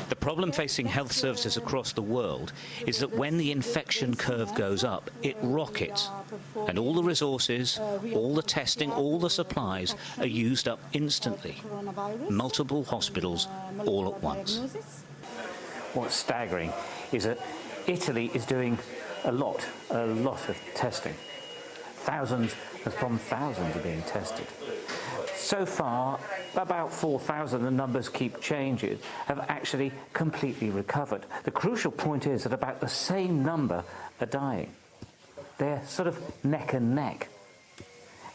The problem facing health services across the world is that when the infection curve goes up, it rockets, and all the resources, all the testing, all the supplies are used up instantly. Multiple hospitals all at once. What's staggering is that Italy is doing a lot of testing. Thousands upon thousands are being tested. So far, about 4,000, the numbers keep changing, have actually completely recovered. The crucial point is that about the same number are dying. They're sort of neck and neck.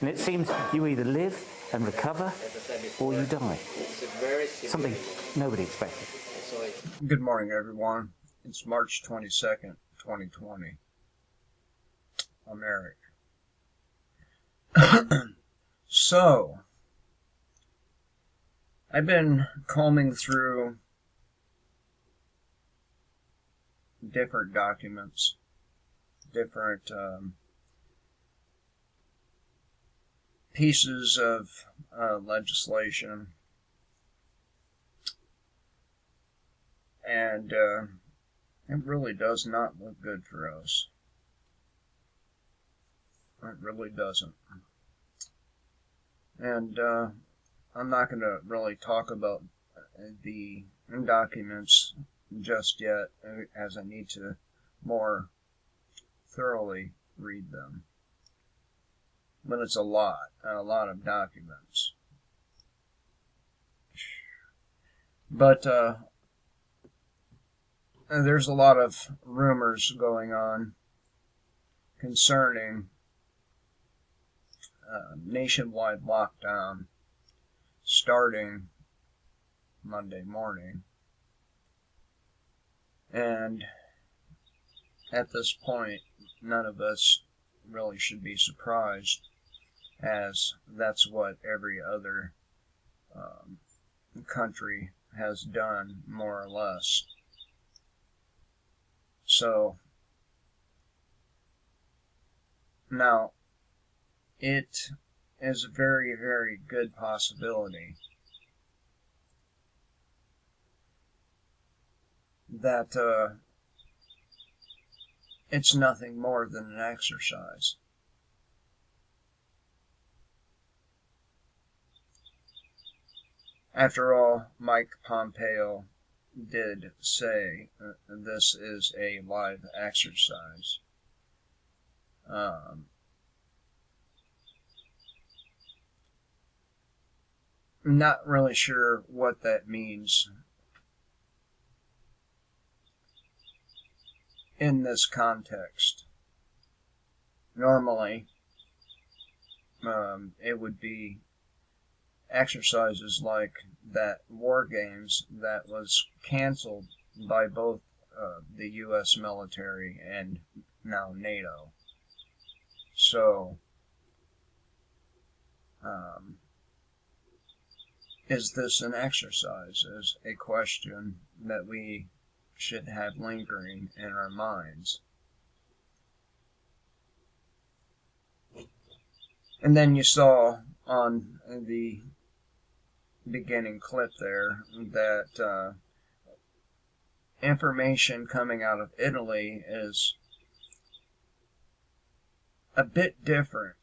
And it seems you either live and recover or you die. Something nobody expected. Good morning, everyone. It's March 22nd, 2020. I'm Eric. So, I've been combing through different documents, different pieces of legislation, and it really does not look good for us. It really doesn't. And I'm not going to really talk about the documents just yet, as I need to more thoroughly read them. But it's a lot of documents. But there's a lot of rumors going on concerning nationwide lockdown starting Monday morning. And at this point, none of us really should be surprised, as that's what every other country has done, more or less. So, now, it is a very, very good possibility that it's nothing more than an exercise. After all, Mike Pompeo did say this is a live exercise. Not really sure what that means in this context. Normally, it would be exercises like that War Games that was canceled by both the U.S. military and now NATO. So, is this an exercise? Is a question that we should have lingering in our minds. And then you saw on the beginning clip there that information coming out of Italy is a bit different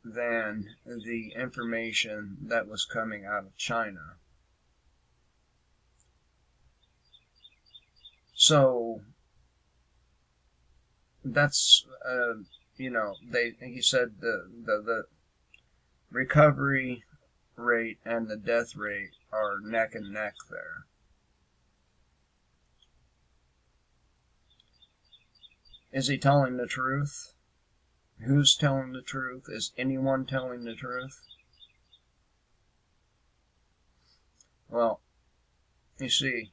than the information that was coming out of China. So that's he said the recovery rate and the death rate are neck and neck there. Is he telling the truth? Who's telling the truth? Is anyone telling the truth? Well, you see,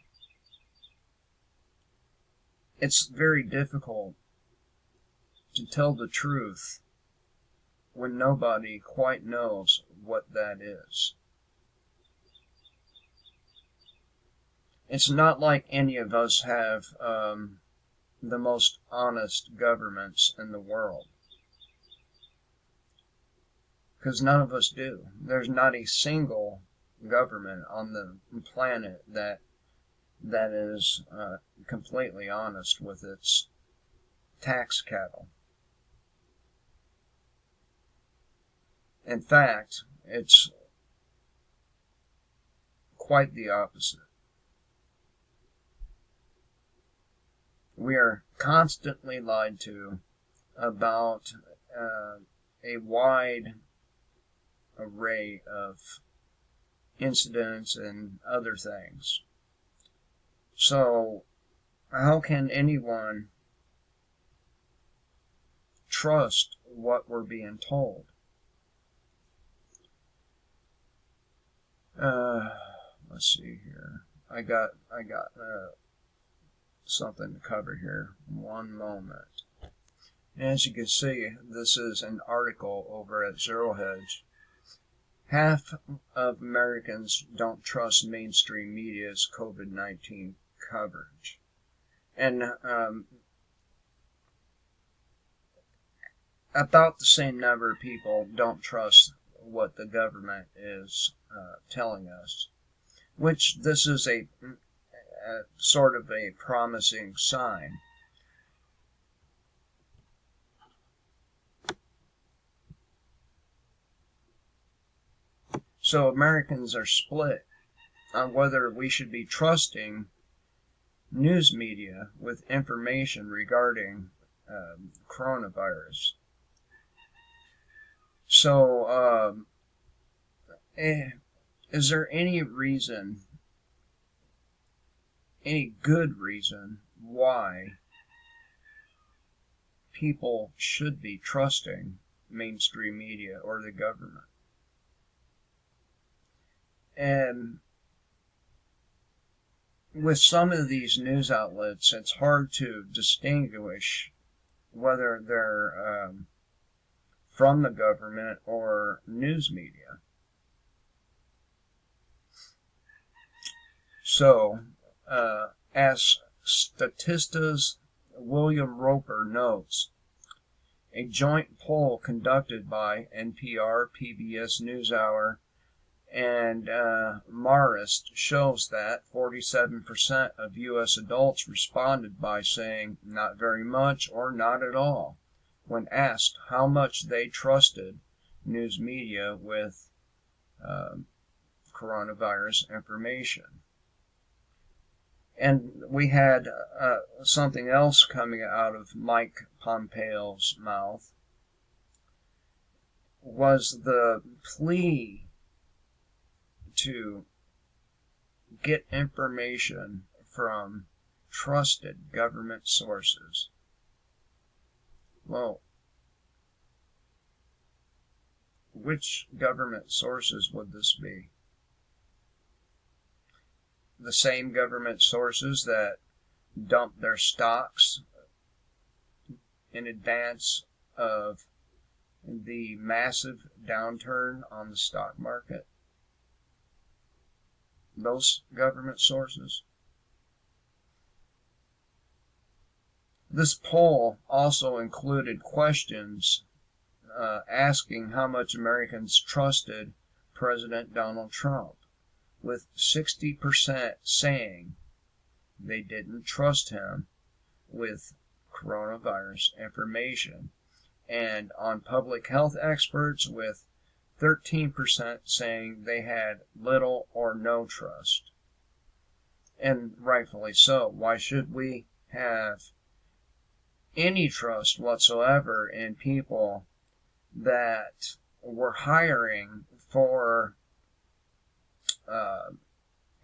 it's very difficult to tell the truth when nobody quite knows what that is. It's not like any of us have the most honest governments in the world, because none of us do. There's not a single government on the planet that that is completely honest with its tax cattle. In fact, it's quite the opposite. We are constantly lied to about a wide array of incidents and other things. So, how can anyone trust what we're being told? Let's see here. I got something to cover here. One moment. As you can see, this is an article over at Zero Hedge. Half of Americans don't trust mainstream media's COVID-19 coverage. And about the same number of people don't trust what the government is telling us, which this is a sort of a promising sign. So Americans are split on whether we should be trusting news media with information regarding coronavirus. So, is there any reason, any good reason, why people should be trusting mainstream media or the government? And with some of these news outlets, it's hard to distinguish whether they're from the government or news media. So, as Statista's William Roper notes, a joint poll conducted by NPR, PBS NewsHour, and Marist shows that 47% of U.S. adults responded by saying not very much or not at all when asked how much they trusted news media with coronavirus information. And we had something else coming out of Mike Pompeo's mouth, was the plea to get information from trusted government sources. Well, which government sources would this be? The same government sources that dump their stocks in advance of the massive downturn on the stock market? Those government sources? This poll also included questions asking how much Americans trusted President Donald Trump, with 60% saying they didn't trust him with coronavirus information, and on public health experts with 13% saying they had little or no trust. And rightfully so. Why should we have any trust whatsoever in people that we're hiring for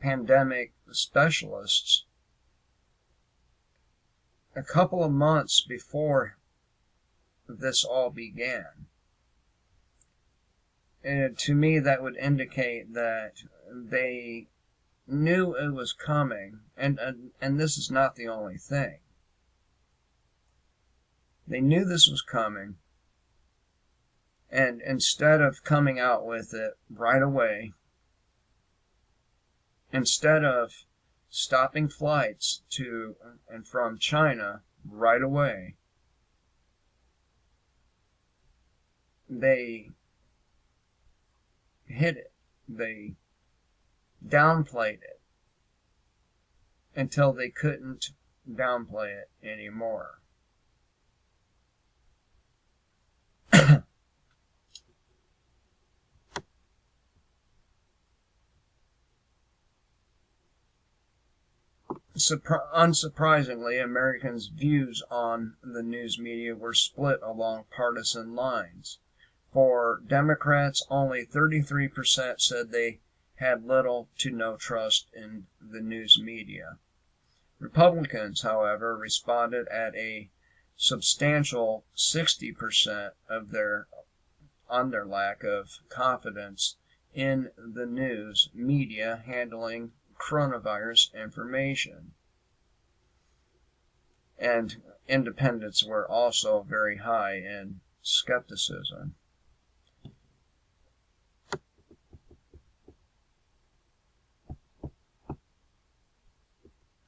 pandemic specialists a couple of months before this all began? And to me, that would indicate that they knew it was coming, and this is not the only thing. They knew this was coming, and instead of coming out with it right away, instead of stopping flights to and from China right away, they hid it. They downplayed it. until they couldn't downplay it anymore. Unsurprisingly, Americans' views on the news media were split along partisan lines. For Democrats, only 33% said they had little to no trust in the news media. Republicans, however, responded at a substantial 60% on their lack of confidence in the news media handling coronavirus information. And independents were also very high in skepticism.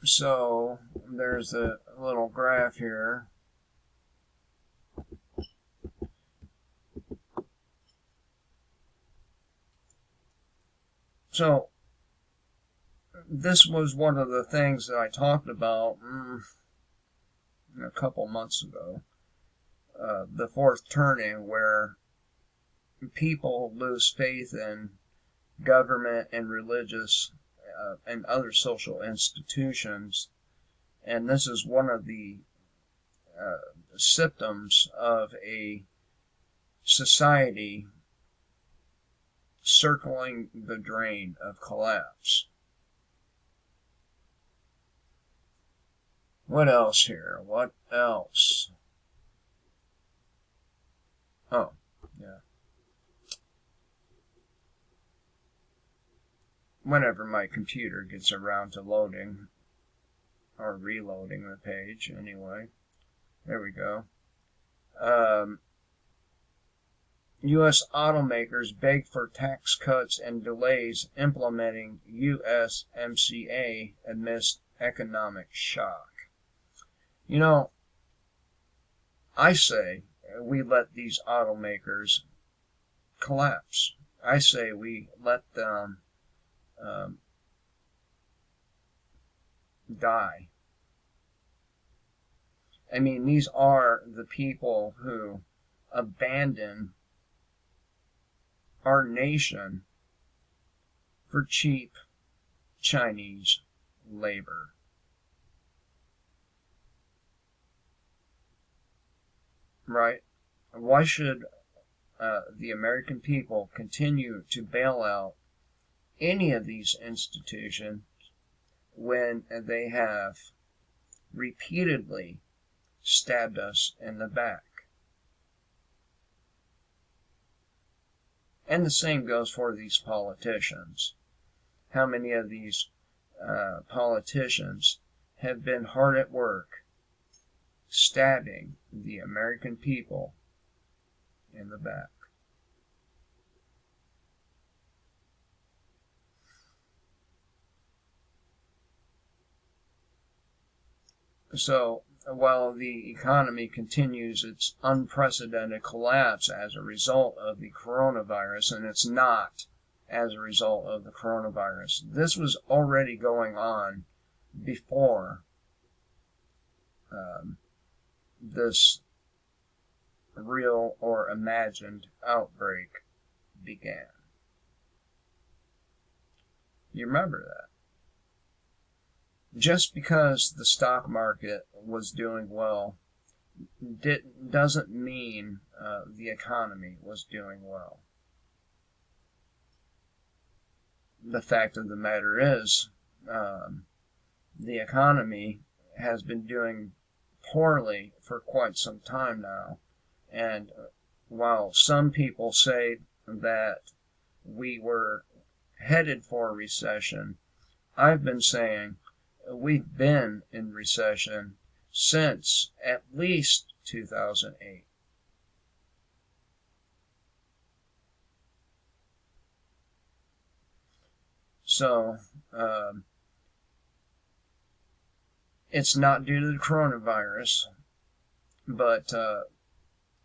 So there's a little graph here. So this was one of the things that I talked about a couple months ago. The fourth turning, where people lose faith in government and religious and other social institutions. And this is one of the symptoms of a society circling the drain of collapse. What else here? What else? Oh, yeah. Whenever my computer gets around to loading or reloading the page, anyway. There we go. U.S. automakers beg for tax cuts and delays implementing USMCA amidst economic shock. You know, I say we let these automakers collapse. I say we let them die. I mean, these are the people who abandon our nation for cheap Chinese labor. Right? Why should the American people continue to bail out any of these institutions when they have repeatedly stabbed us in the back? And the same goes for these politicians. How many of these politicians have been hard at work stabbing the American people in the back? So, while the economy continues its unprecedented collapse as a result of the coronavirus, and it's not as a result of the coronavirus, this was already going on before this real or imagined outbreak began. You remember that? Just because the stock market was doing well doesn't mean the economy was doing well. The fact of the matter is, the economy has been doing poorly for quite some time now. And while some people say that we were headed for a recession, I've been saying we've been in recession since at least 2008. So, it's not due to the coronavirus, but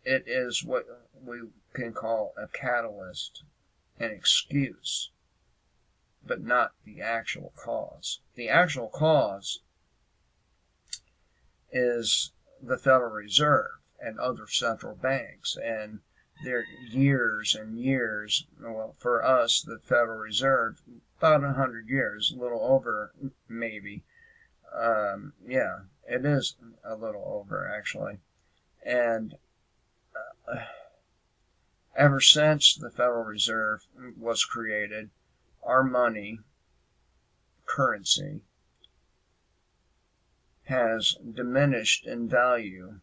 it is what we can call a catalyst, an excuse. but not the actual cause. The actual cause is the Federal Reserve and other central banks, and their years and years. Well, for us, the Federal Reserve, about 100 years, a little over, maybe. Yeah, it is a little over, actually. And ever since the Federal Reserve was created, our money, currency, has diminished in value.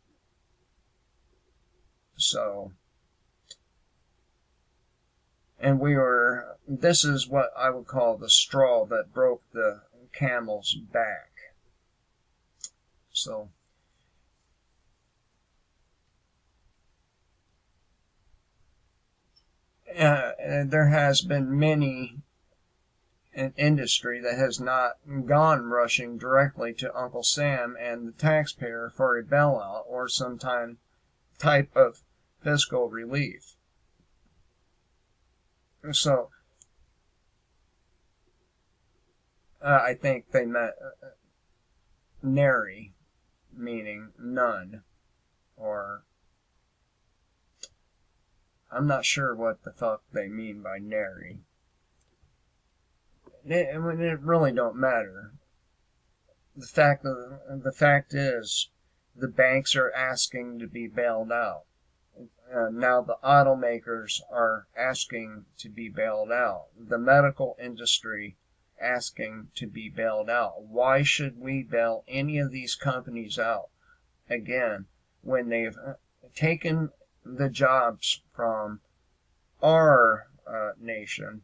So, and this is what I would call the straw that broke the camel's back. So, there has been many an industry that has not gone rushing directly to Uncle Sam and the taxpayer for a bailout or some type of fiscal relief. So, I think they meant nary, meaning none, or I'm not sure what the fuck they mean by nary. It really don't matter. The fact is, the banks are asking to be bailed out. Now the automakers are asking to be bailed out. The medical industry asking to be bailed out. Why should we bail any of these companies out again when they've taken the jobs from our nation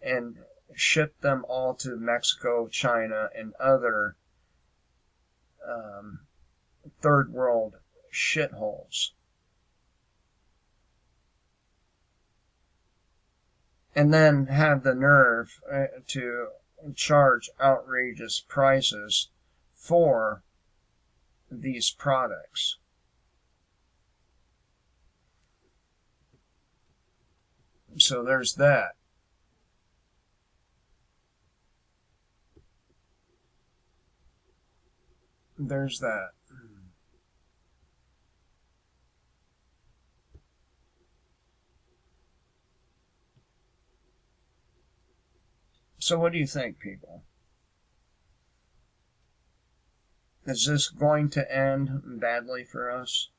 and shipped them all to Mexico, China, and other third world shitholes? And then have the nerve to charge outrageous prices for these products. So there's that. There's that. So what do you think, people? Is this going to end badly for us?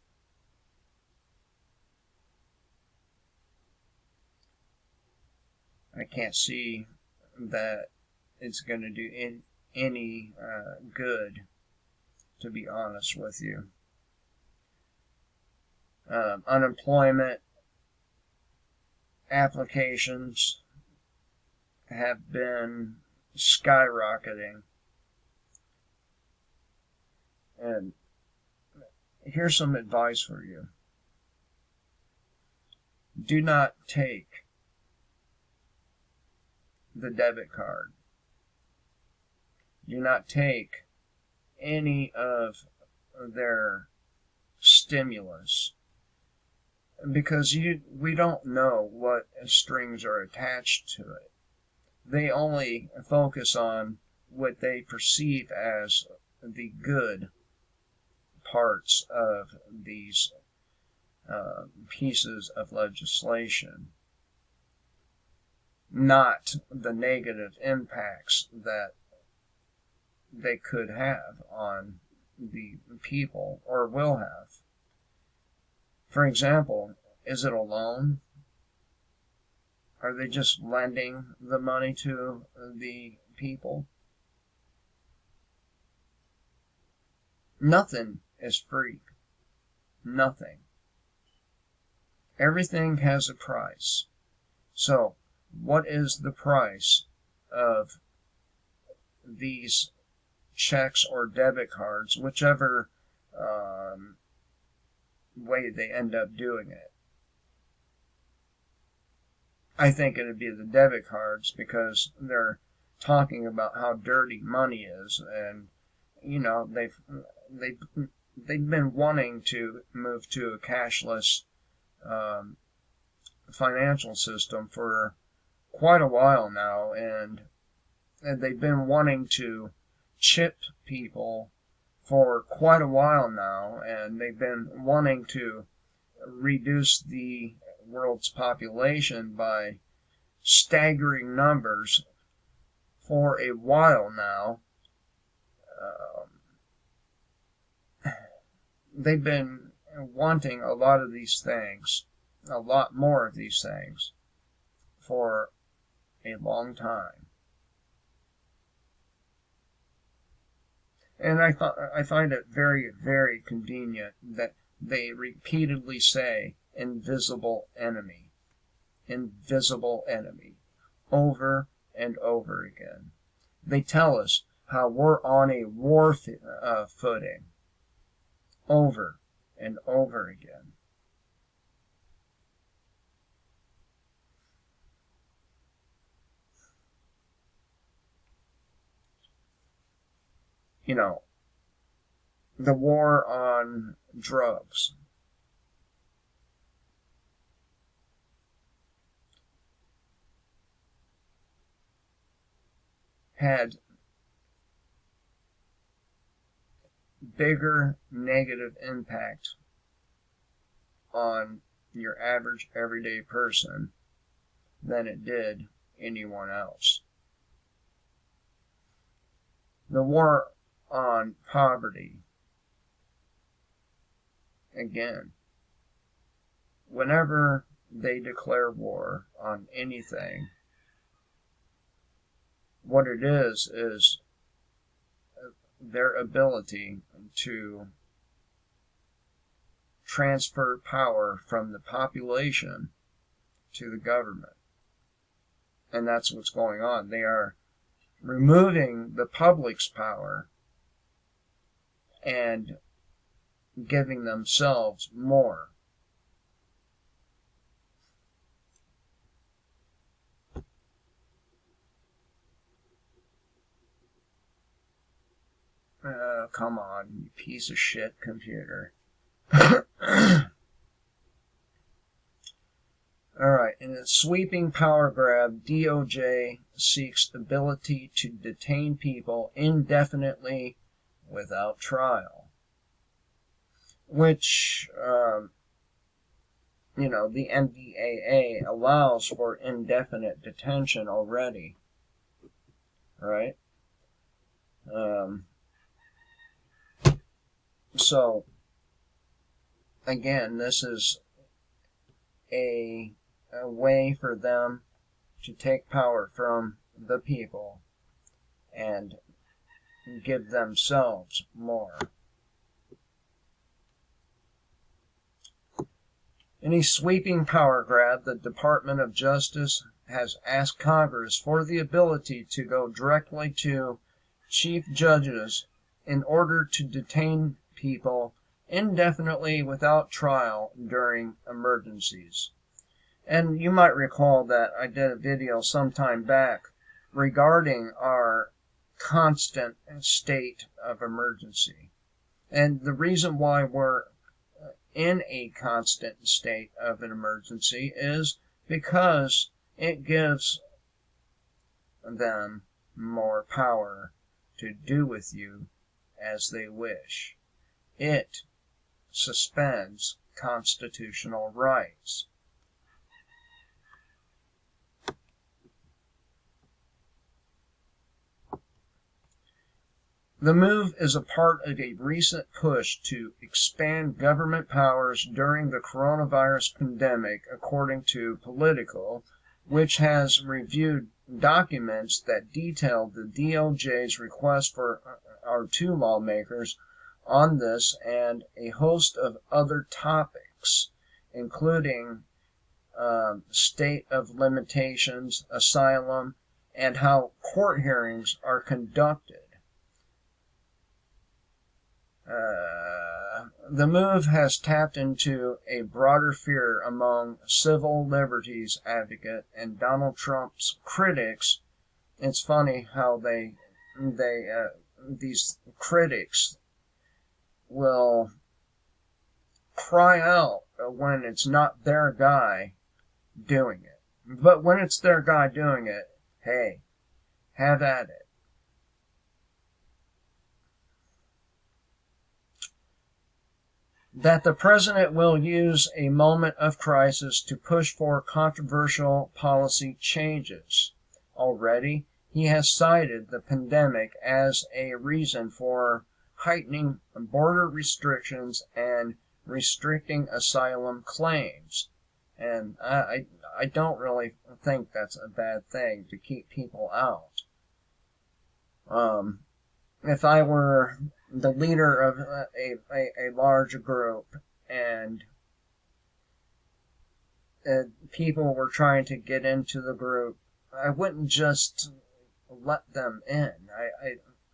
I can't see that it's going to do any good, to be honest with you. Unemployment applications have been skyrocketing. And here's some advice for you. Do not take the debit card. Do not take any of their stimulus, because we don't know what strings are attached to it. They only focus on what they perceive as the good parts of these pieces of legislation, not the negative impacts that they could have on the people or will have. For example, is it a loan? Are they just lending the money to the people? Nothing is free. Nothing. Everything has a price. So, what is the price of these checks or debit cards, whichever way they end up doing it? I think it'd be the debit cards, because they're talking about how dirty money is, and they've been wanting to move to a cashless financial system for quite a while now, and they've been wanting to chip people for quite a while now, and they've been wanting to reduce the world's population by staggering numbers for a while now. They've been wanting a lot of these things, a lot more of these things, for a long time. And I find it very, very convenient that they repeatedly say invisible enemy, over and over again. They tell us how we're on a war footing, over and over again. You know, the war on drugs. Had bigger negative impact on your average everyday person than it did anyone else. The war on poverty, again, whenever they declare war on anything, what it is their ability to transfer power from the population to the government. And that's what's going on. They are removing the public's power and giving themselves more. Come on, you piece of shit computer. Alright, in a sweeping power grab, DOJ seeks ability to detain people indefinitely without trial. Which, the NDAA allows for indefinite detention already. Right? So, again, this is a way for them to take power from the people and give themselves more. In a sweeping power grab, the Department of Justice has asked Congress for the ability to go directly to chief judges in order to detain people indefinitely without trial during emergencies. And you might recall that I did a video some time back regarding our constant state of emergency. And the reason why we're in a constant state of an emergency is because it gives them more power to do with you as they wish. It suspends constitutional rights. The move is a part of a recent push to expand government powers during the coronavirus pandemic, according to Politico, which has reviewed documents that detail the DOJ's request for our two lawmakers on this and a host of other topics, including state of limitations, asylum, and how court hearings are conducted. The move has tapped into a broader fear among civil liberties advocates and Donald Trump's critics. It's funny how these critics will cry out when it's not their guy doing it. But when it's their guy doing it, hey, Have at it. That the president will use a moment of crisis to push for controversial policy changes. Already, he has cited the pandemic as a reason for heightening border restrictions and restricting asylum claims. And I don't really think that's a bad thing to keep people out. If I were the leader of a large group and people were trying to get into the group, I wouldn't just let them in.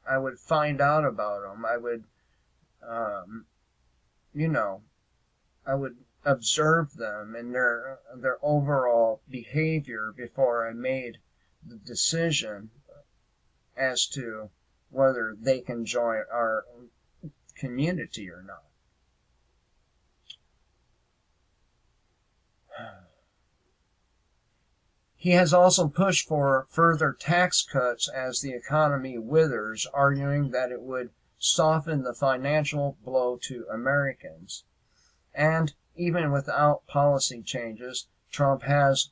I would find out about them. I would, I would observe them and their overall behavior before I made the decision as to whether they can join our community or not. He has also pushed for further tax cuts as the economy withers, arguing that it would soften the financial blow to Americans. And even without policy changes, Trump has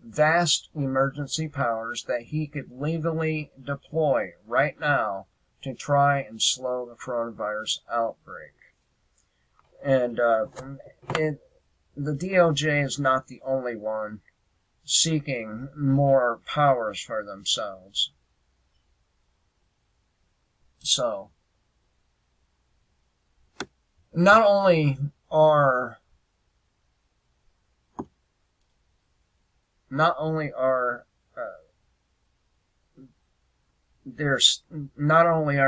vast emergency powers that he could legally deploy right now to try and slow the coronavirus outbreak. And the DOJ is not the only one seeking more powers for themselves. So, not only are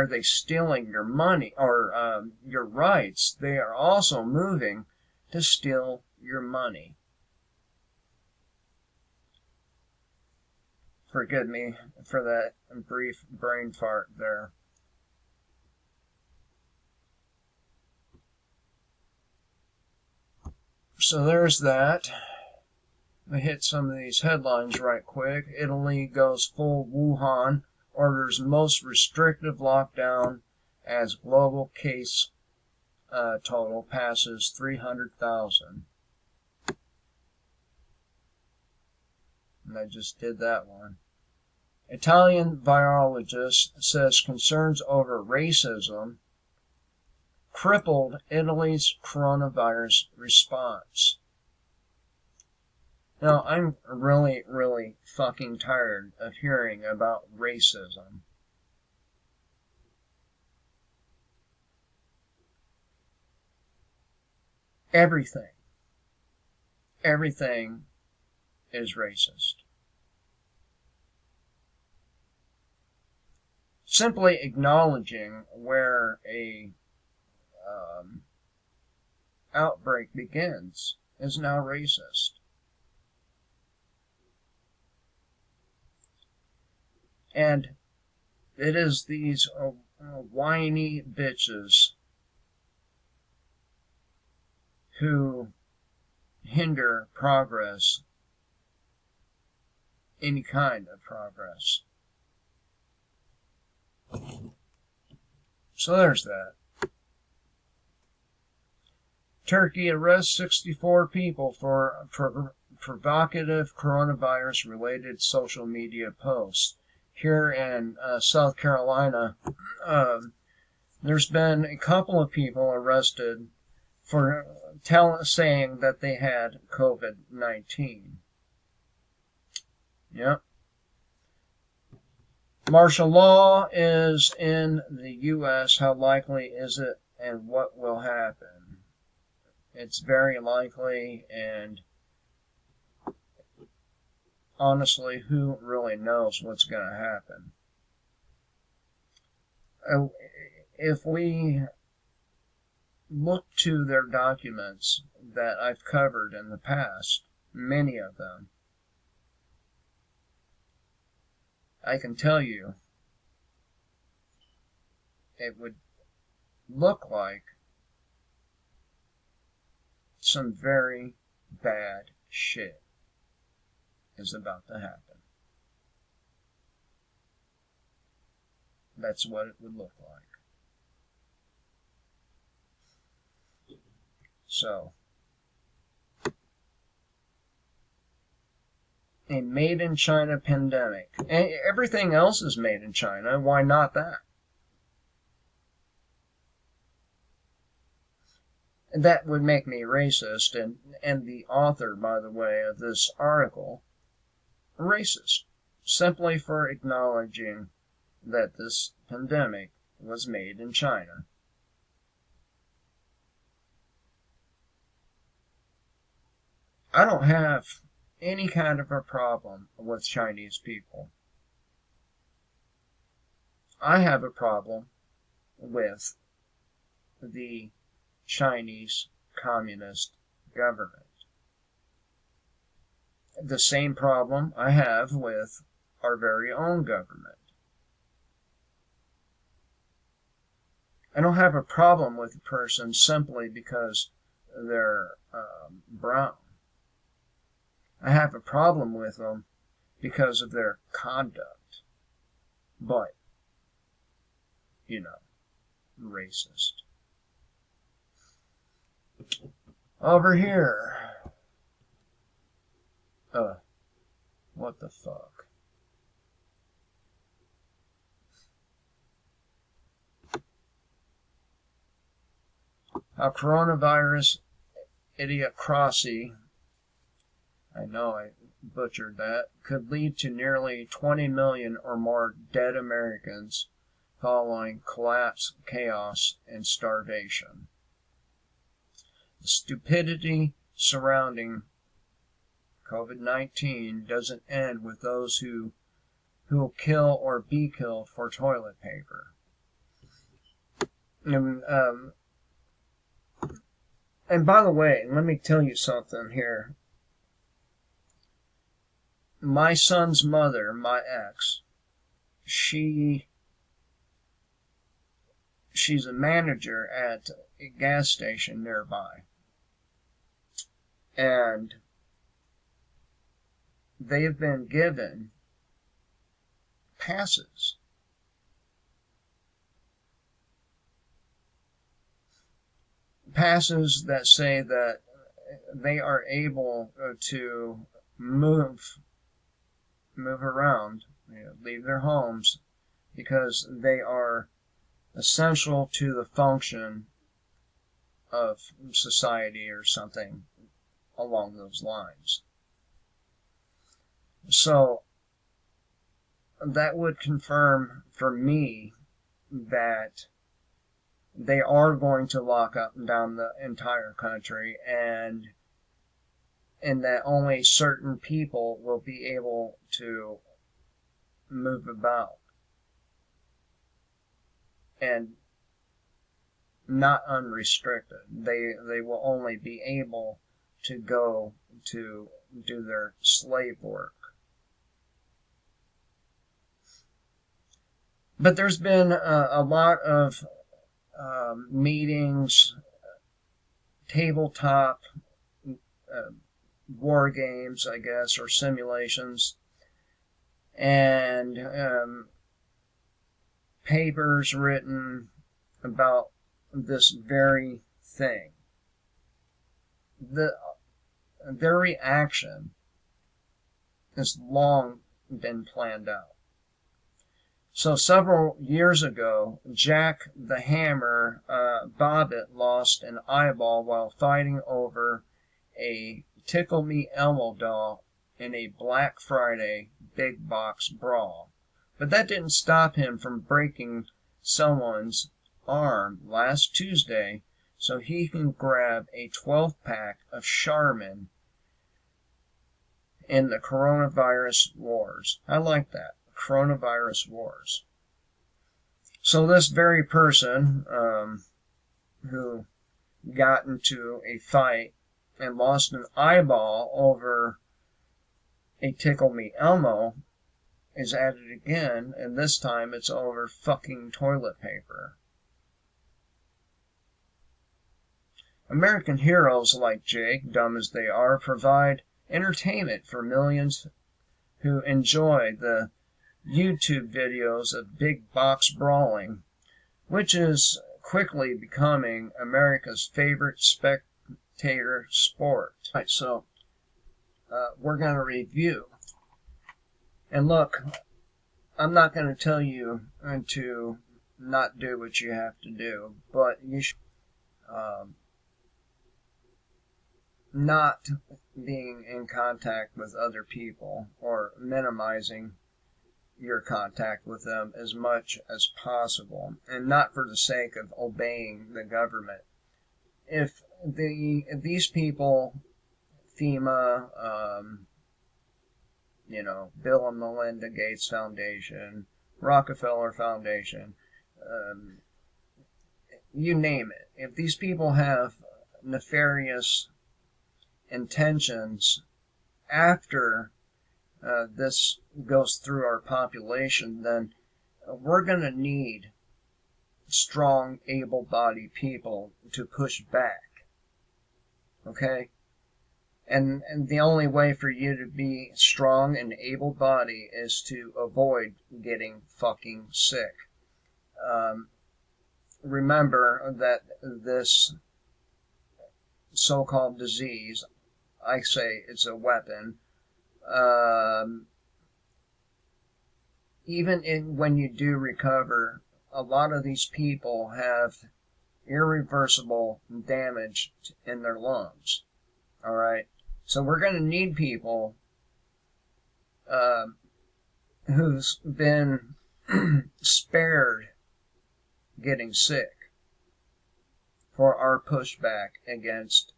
they stealing your money or your rights, they are also moving to steal your money. Forgive me for that brief brain fart there. So there's that. I hit some of these headlines right quick. Italy goes full Wuhan, orders most restrictive lockdown as global case total passes 300,000. And I just did that one. Italian virologist says concerns over racism crippled Italy's coronavirus response. Now, I'm really, really fucking tired of hearing about racism. Everything is racist. Simply acknowledging where a outbreak begins is now racist. And it is these whiny bitches who hinder progress, any kind of progress. So there's that. Turkey arrests 64 people for provocative coronavirus-related social media posts. Here in South Carolina, there's been a couple of people arrested for saying that they had COVID-19. Yep. Martial law is in the U.S. How likely is it, and what will happen? It's very likely, and honestly, who really knows what's going to happen? If we look to their documents that I've covered in the past, many of them, I can tell you it would look like some very bad shit is about to happen. That's what it would look like. So, a made in China pandemic. And everything else is made in China. Why not that? That would make me racist, and the author, by the way, of this article, racist, simply for acknowledging that this pandemic was made in China. I don't have any kind of a problem with Chinese people. I have a problem with the Chinese Communist government. The same problem I have with our very own government. I don't have a problem with a person simply because they're brown. I have a problem with them because of their conduct. But, racist. Over here. What the fuck? How coronavirus idiocracy, I know I butchered that, could lead to nearly 20 million or more dead Americans following collapse, chaos, and starvation. The stupidity surrounding COVID-19 doesn't end with those who will kill or be killed for toilet paper. And by the way, let me tell you something here. My son's mother, my ex, she's a manager at a gas station nearby. And they've been given passes. Passes that say that they are able to move around, leave their homes, because they are essential to the function of society or something along those lines. So that would confirm for me that they are going to lock up and down the entire country, and that only certain people will be able to move about and not unrestricted. They will only be able to go to do their slave work. But there's been a lot of meetings, tabletop war games, I guess, or simulations, and papers written about this very thing. Their reaction has long been planned out. So several years ago, Jack the Hammer Bobbitt lost an eyeball while fighting over a Tickle Me Elmo doll in a Black Friday big box brawl. But that didn't stop him from breaking someone's arm last Tuesday so he can grab a 12-pack of Charmin in the coronavirus wars. I like that. Coronavirus wars. So this very person who got into a fight and lost an eyeball over a Tickle Me Elmo is at it again, and this time it's over fucking toilet paper. American heroes like Jake, dumb as they are, provide entertainment for millions who enjoy the YouTube videos of big box brawling, which is quickly becoming America's favorite spectator sport. Right, so we're going to review. And look, I'm not going to tell you to not do what you have to do, but you should not being in contact with other people or minimizing your contact with them as much as possible, and not for the sake of obeying the government. If these people, FEMA, Bill and Melinda Gates Foundation, Rockefeller Foundation, you name it, if these people have nefarious intentions after this goes through our population, then we're going to need strong, able-bodied people to push back. Okay? And the only way for you to be strong and able-bodied is to avoid getting fucking sick. Remember that this so-called disease, I say it's a weapon. Even when you do recover, a lot of these people have irreversible damage in their lungs. All right, so we're going to need people who's been spared getting sick for our pushback against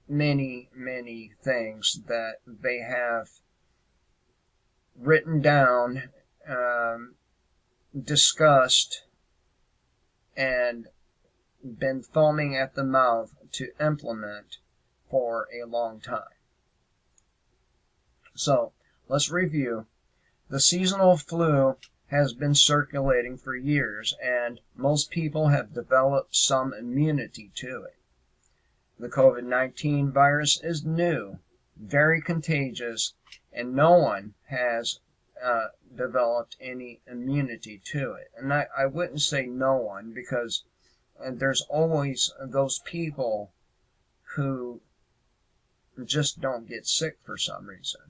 many, many things that they have written down, discussed, and been foaming at the mouth to implement for a long time. So, let's review. The seasonal flu has been circulating for years, and most people have developed some immunity to it. The COVID-19 virus is new, very contagious, and no one has developed any immunity to it. And I wouldn't say no one, because there's always those people who just don't get sick for some reason.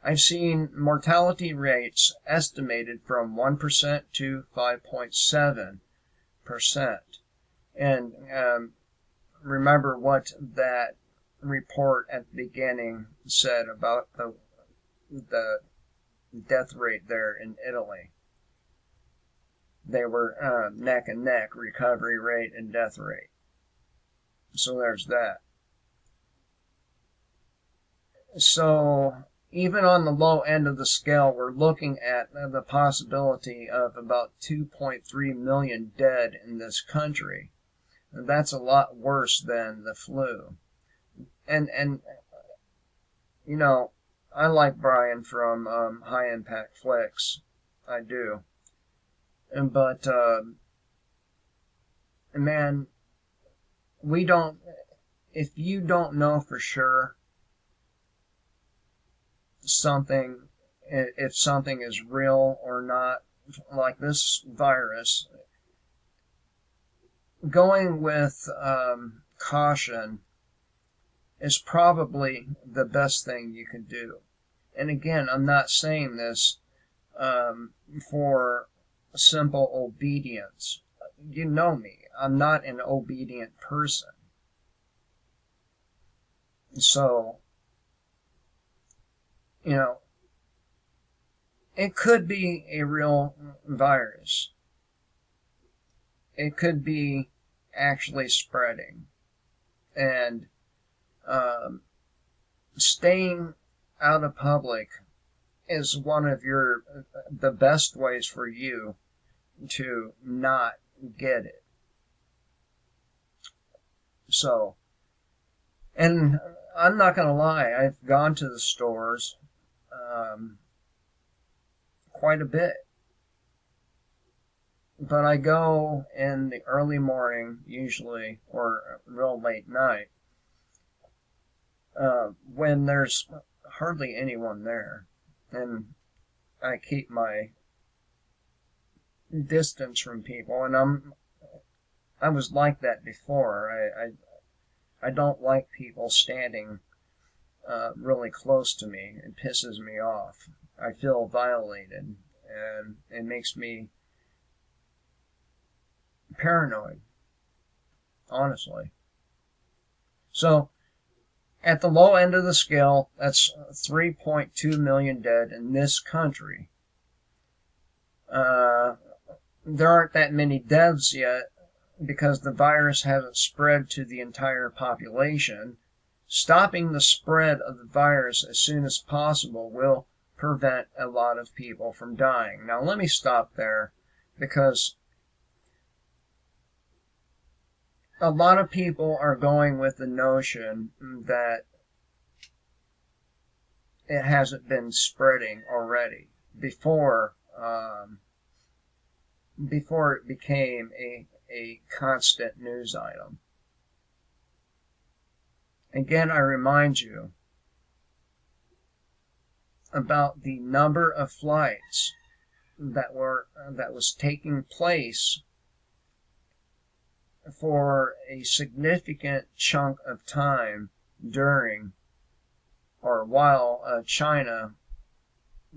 I've seen mortality rates estimated from 1% to 5.7%. And remember what that report at the beginning said about the death rate there in Italy. They were neck and neck, recovery rate and death rate. So there's that. So even on the low end of the scale, we're looking at the possibility of about 2.3 million dead in this country. And that's a lot worse than the flu. And I like Brian from High Impact Flicks. I do. But, man, if you don't know for sure if something is real or not, like this virus, going with caution is probably the best thing you can do. And again, I'm not saying this for simple obedience. You know me. I'm not an obedient person. So, it could be a real virus. It could be actually spreading. And staying out of public is one of the best ways for you to not get it. So, and I'm not going to lie, I've gone to the stores quite a bit. But I go in the early morning, usually, or real late night, when there's hardly anyone there. and I keep my distance from people, and I was like that before. I don't like people standing really close to me. It pisses me off. I feel violated, and it makes me paranoid, honestly. So, at the low end of the scale, that's 3.2 million dead in this country. There aren't that many deaths yet because the virus hasn't spread to the entire population. Stopping the spread of the virus as soon as possible will prevent a lot of people from dying. Now, let me stop there because a lot of people are going with the notion that it hasn't been spreading already before it became a constant news item. Again, I remind you about the number of flights that was taking place for a significant chunk of time during or while China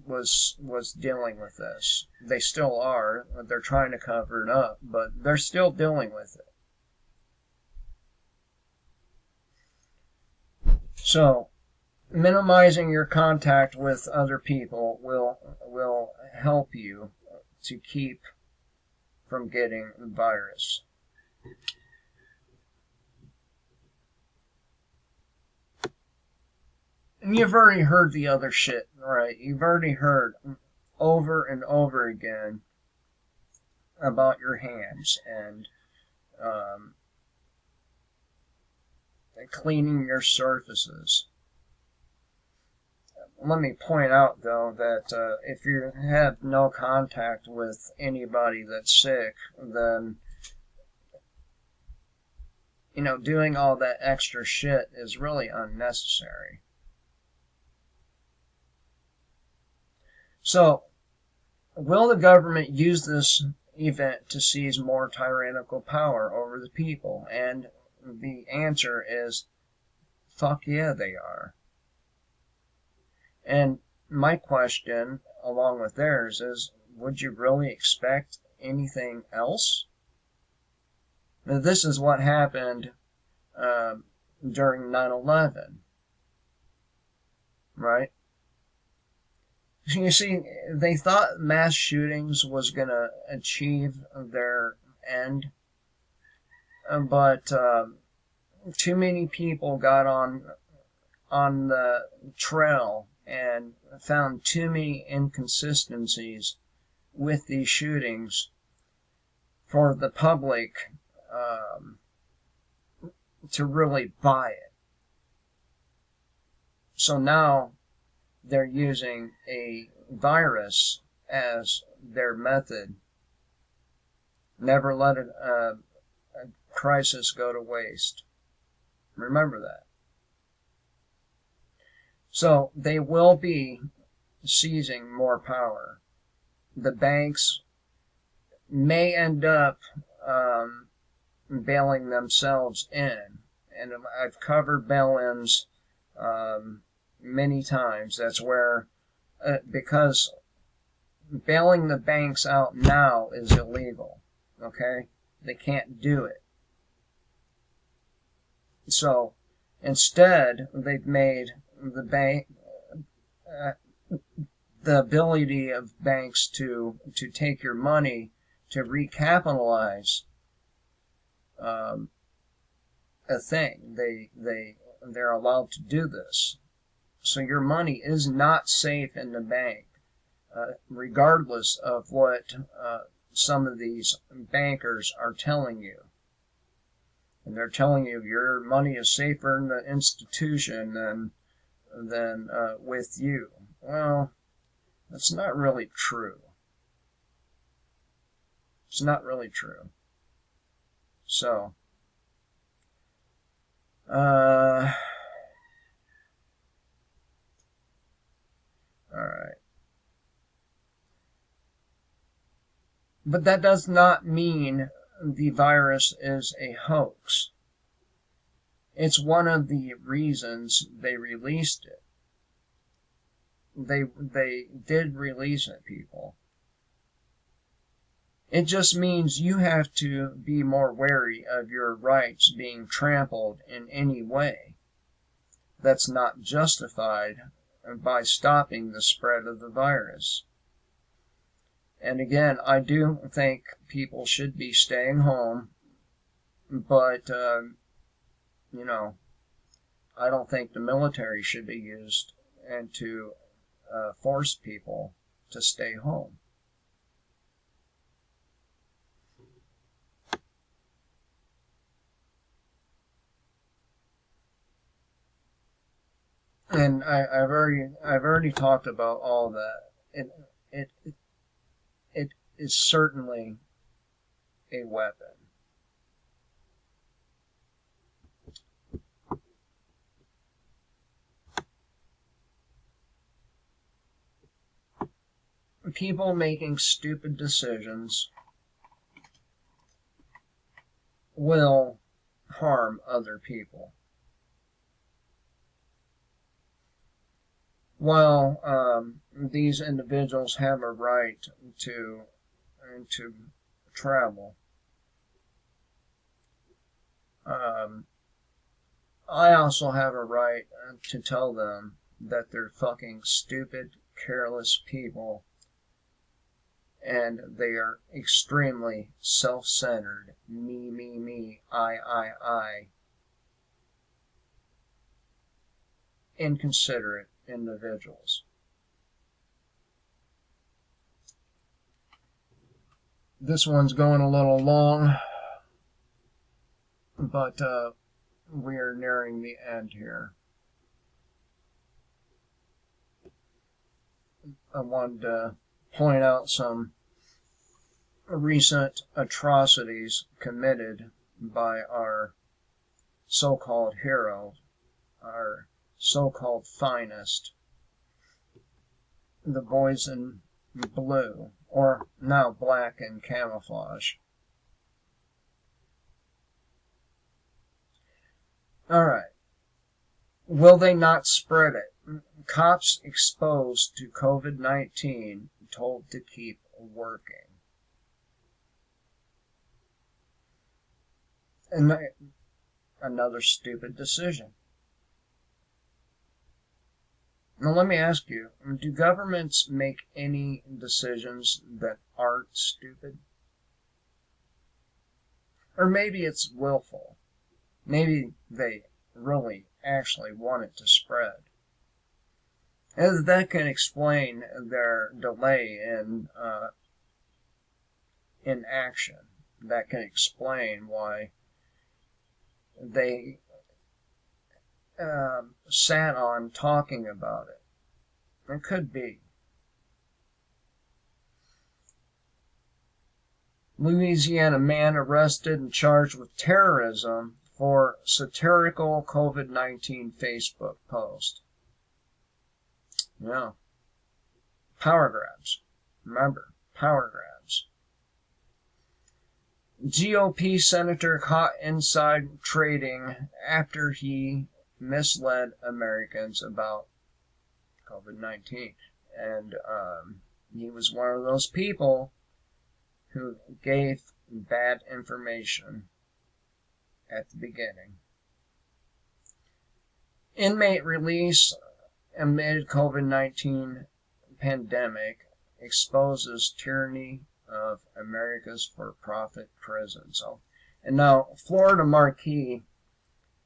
was dealing with this. They still are. They're trying to cover it up, but they're still dealing with it. So, minimizing your contact with other people will help you to keep from getting the virus. And you've already heard the other shit, right? You've already heard over and over again about your hands and cleaning your surfaces. Let me point out, though, that if you have no contact with anybody that's sick, then, doing all that extra shit is really unnecessary. So, will the government use this event to seize more tyrannical power over the people? And the answer is, fuck yeah, they are. And my question, along with theirs, is, would you really expect anything else? Now, this is what happened during 9/11, right? You see, they thought mass shootings was going to achieve their end, but too many people got on the trail and found too many inconsistencies with these shootings for the public to really buy it. So now they're using a virus as their method. Never let a crisis go to waste. Remember that. So they will be seizing more power. The banks may end up bailing themselves in. And I've covered bail-ins many times. That's where, because bailing the banks out now is illegal. Okay? They can't do it. So, instead, they've made the bank, the ability of banks to take your money to recapitalize a thing. They're allowed to do this. So your money is not safe in the bank, regardless of what some of these bankers are telling you. And they're telling you your money is safer in the institution than with you. Well, that's not really true. It's not really true. So, all right. But that does not mean the virus is a hoax. It's one of the reasons they released it. They did release it, people. It just means you have to be more wary of your rights being trampled in any way that's not justified by stopping the spread of the virus. And again, I do think people should be staying home, but, you know, I don't think the military should be used and to force people to stay home. And I've already talked about all that. It is certainly a weapon. People making stupid decisions will harm other people. While these individuals have a right to travel, I also have a right to tell them that they're fucking stupid, careless people, and they are extremely self-centered, me, I, inconsiderate individuals. This one's going a little long, but we are nearing the end here. I wanted to point out some recent atrocities committed by our so-called hero, our so-called finest, the boys in blue, or now black in camouflage. Alright. Will they not spread it? Cops exposed to COVID-19 told to keep working. And another stupid decision. Now let me ask you, do governments make any decisions that aren't stupid? Or maybe it's willful. Maybe they really actually want it to spread. And that can explain their delay in action. That can explain why they sat on talking about it. It could be. Louisiana man arrested and charged with terrorism for satirical COVID-19 Facebook post. Yeah. Power grabs. Remember, power grabs. GOP senator caught inside trading after he misled Americans about COVID-19. And he was one of those people who gave bad information at the beginning. Inmate release amid COVID-19 pandemic exposes tyranny of America's for-profit prison. So, and now Florida Marquis,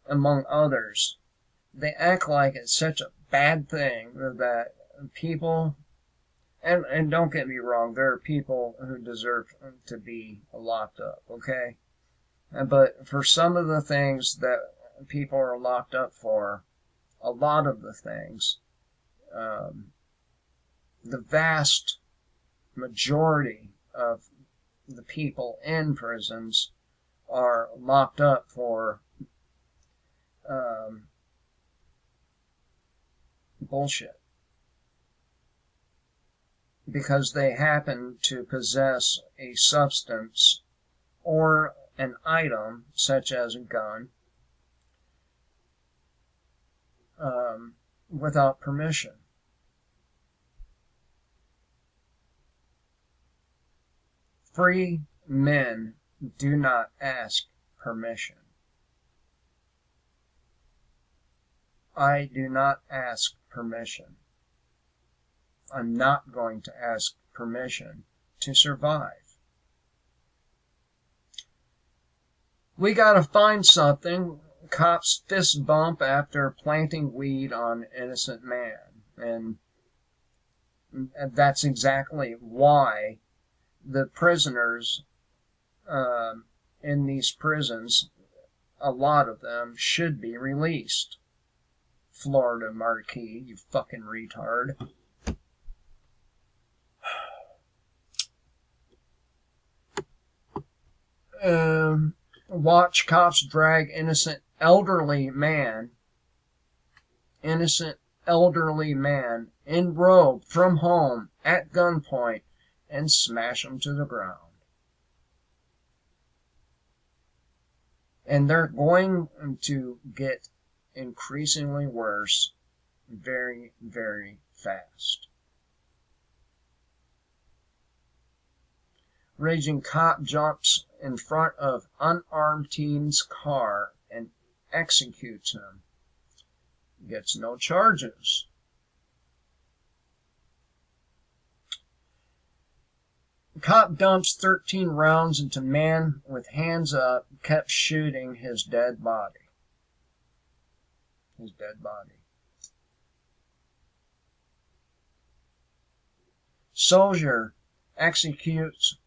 among others, they act like it's such a bad thing that people, and don't get me wrong, there are people who deserve to be locked up, okay? But for some of the things that people are locked up for, a lot of the things, the vast majority of the people in prisons are locked up for bullshit. because they happen to possess a substance or an item, such as a gun, without permission. Free men do not ask permission. I do not ask permission. I'm not going to ask permission to survive. We gotta find something. Cops fist bump after planting weed on innocent man. And that's exactly why the prisoners in these prisons, a lot of them, should be released. Florida Marquis, you fucking retard. Watch cops drag innocent elderly man in robe from home at gunpoint and smash him to the ground. And they're going to get increasingly worse very, very fast. Raging cop jumps in front of unarmed teen's car and executes him. Gets no charges. Cop dumps 13 rounds into man with hands up, kept shooting his dead body. Soldier executes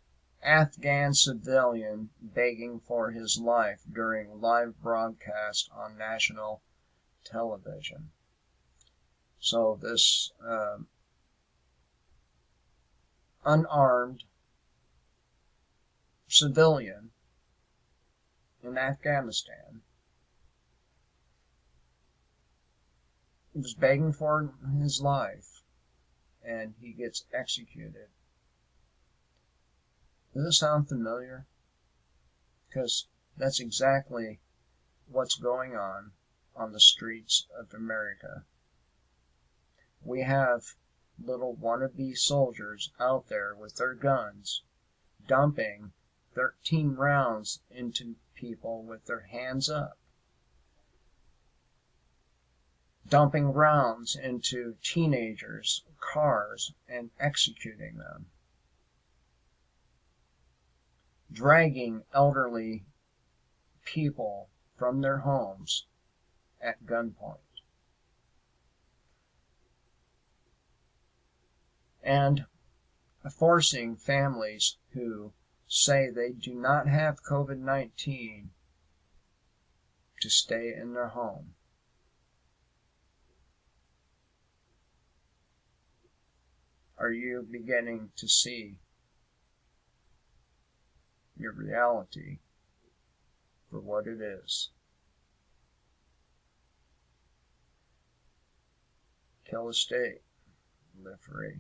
Afghan civilian begging for his life during live broadcast on national television. So this unarmed civilian in Afghanistan was begging for his life, and he gets executed. Does this sound familiar? Because that's exactly what's going on the streets of America. We have little wannabe soldiers out there with their guns, dumping 13 rounds into people with their hands up, dumping rounds into teenagers' cars and executing them, dragging elderly people from their homes at gunpoint, and forcing families who say they do not have COVID-19 to stay in their home. Are you beginning to see your reality for what it is? Kill the state, live free.